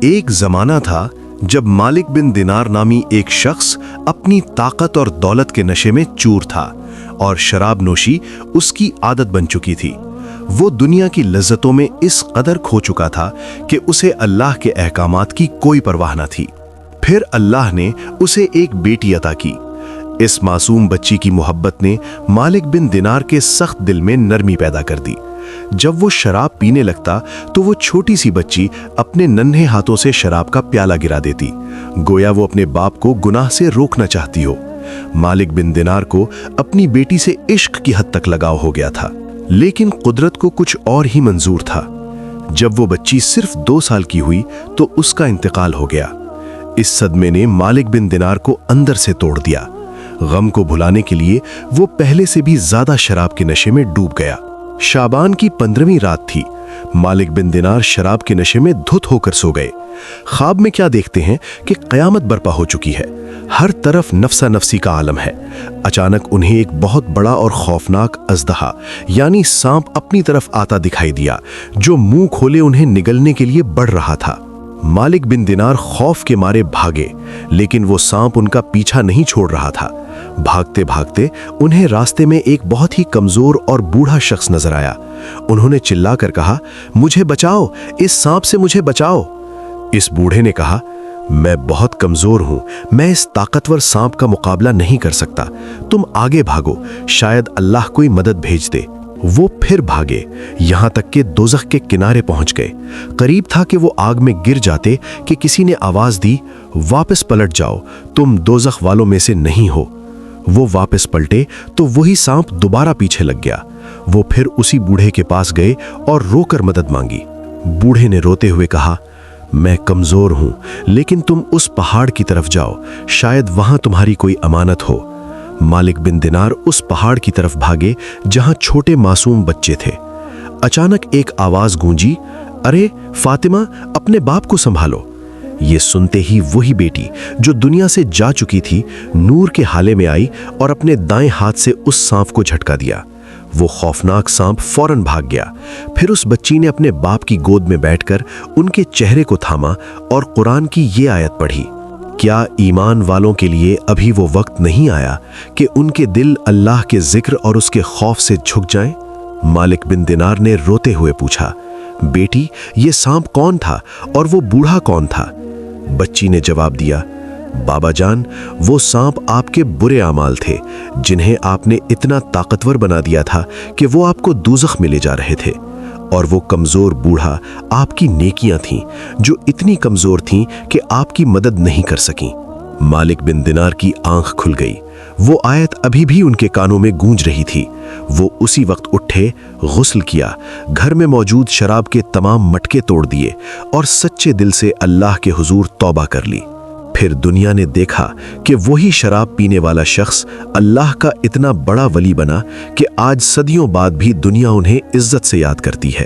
ایک زمانہ تھا جب مالک بن دینار نامی ایک شخص اپنی طاقت اور دولت کے نشے میں چور تھا اور شراب نوشی اس کی عادت بن چکی تھی۔ وہ دنیا کی لذتوں میں اس قدر کھو چکا تھا کہ اسے اللہ کے احکامات کی کوئی پرواہ نہ تھی۔ پھر اللہ نے اسے ایک بیٹی عطا کی۔ اس معصوم بچی کی محبت نے مالک بن دینار کے سخت دل میں نرمی پیدا کر دی۔ جب وہ شراب پینے لگتا تو وہ چھوٹی سی بچی اپنے ننھے ہاتھوں سے شراب کا پیالہ گرا دیتی، گویا وہ اپنے باپ کو گناہ سے روکنا چاہتی ہو۔ مالک بن دینار کو اپنی بیٹی سے عشق کی حد تک لگاؤ ہو گیا تھا، لیکن قدرت کو کچھ اور ہی منظور تھا۔ جب وہ بچی صرف 2 سال کی ہوئی تو اس کا انتقال ہو گیا۔ اس صدمے نے مالک بن دینار کو اندر سے توڑ دیا۔ غم کو بھلانے کے لیے وہ پہلے سے بھی زیادہ شراب کے نشے میں ڈوب گیا۔ شعبان کی 15ویں رات تھی۔ مالک بن دینار شراب کے نشے میں دھت ہو کر سو گئے۔ خواب میں کیا دیکھتے ہیں کہ قیامت برپا ہو چکی ہے، ہر طرف نفسا نفسی کا عالم ہے۔ اچانک انہیں ایک بہت بڑا اور خوفناک اژدہا یعنی سانپ اپنی طرف آتا دکھائی دیا، جو منہ کھولے انہیں نگلنے کے لیے بڑھ رہا تھا۔ مالک بن دینار خوف کے مارے بھاگے، لیکن وہ سانپ ان کا پیچھا نہیں چھوڑ رہا تھا۔ بھاگتے بھاگتے انہیں راستے میں ایک بہت ہی کمزور اور بوڑھا شخص نظر آیا۔ انہوں نے چلا کر کہا، مجھے بچاؤ، اس سانپ سے مجھے بچاؤ۔ اس بوڑھے نے کہا، میں بہت کمزور ہوں، میں اس طاقتور سانپ کا مقابلہ نہیں کر سکتا، تم آگے بھاگو، شاید اللہ کوئی مدد بھیج دے۔ وہ پھر بھاگے، یہاں تک کہ دوزخ کے کنارے پہنچ گئے۔ قریب تھا کہ وہ آگ میں گر جاتے کہ کسی نے آواز دی، واپس پلٹ جاؤ، تم دوزخ والوں میں سے نہیں ہو۔ وہ واپس پلٹے تو وہی سانپ دوبارہ پیچھے لگ گیا۔ وہ پھر اسی بوڑھے کے پاس گئے اور رو کر مدد مانگی۔ بوڑھے نے روتے ہوئے کہا، میں کمزور ہوں، لیکن تم اس پہاڑ کی طرف جاؤ، شاید وہاں تمہاری کوئی امانت ہو۔ مالک بن دینار اس پہاڑ کی طرف بھاگے جہاں چھوٹے معصوم بچے تھے۔ اچانک ایک آواز گونجی، ارے فاطمہ، اپنے باپ کو سنبھالو۔ یہ سنتے ہی وہی بیٹی جو دنیا سے جا چکی تھی نور کے حالے میں آئی اور اپنے دائیں ہاتھ سے اس سانپ کو جھٹکا دیا۔ وہ خوفناک سانپ فوراً بھاگ گیا۔ پھر اس بچی نے اپنے باپ کی گود میں بیٹھ کر ان کے چہرے کو تھاما اور قرآن کی یہ آیت پڑھی، کیا ایمان والوں کے لیے ابھی وہ وقت نہیں آیا کہ ان کے دل اللہ کے ذکر اور اس کے خوف سے جھک جائیں؟ مالک بن دینار نے روتے ہوئے پوچھا، بیٹی یہ سانپ کون تھا اور وہ بوڑھا کون تھا؟ بچی نے جواب دیا، بابا جان، وہ سانپ آپ کے برے اعمال تھے جنہیں آپ نے اتنا طاقتور بنا دیا تھا کہ وہ آپ کو دوزخ میں لے جا رہے تھے، اور وہ کمزور بوڑھا آپ کی نیکیاں تھیں جو اتنی کمزور تھیں کہ آپ کی مدد نہیں کر سکیں۔ مالک بن دینار کی آنکھ کھل گئی۔ وہ آیت ابھی بھی ان کے کانوں میں گونج رہی تھی۔ وہ اسی وقت اٹھے، غسل کیا، گھر میں موجود شراب کے تمام مٹکے توڑ دیے اور سچے دل سے اللہ کے حضور توبہ کر لی۔ پھر دنیا نے دیکھا کہ وہی شراب پینے والا شخص اللہ کا اتنا بڑا ولی بنا کہ آج صدیوں بعد بھی دنیا انہیں عزت سے یاد کرتی ہے۔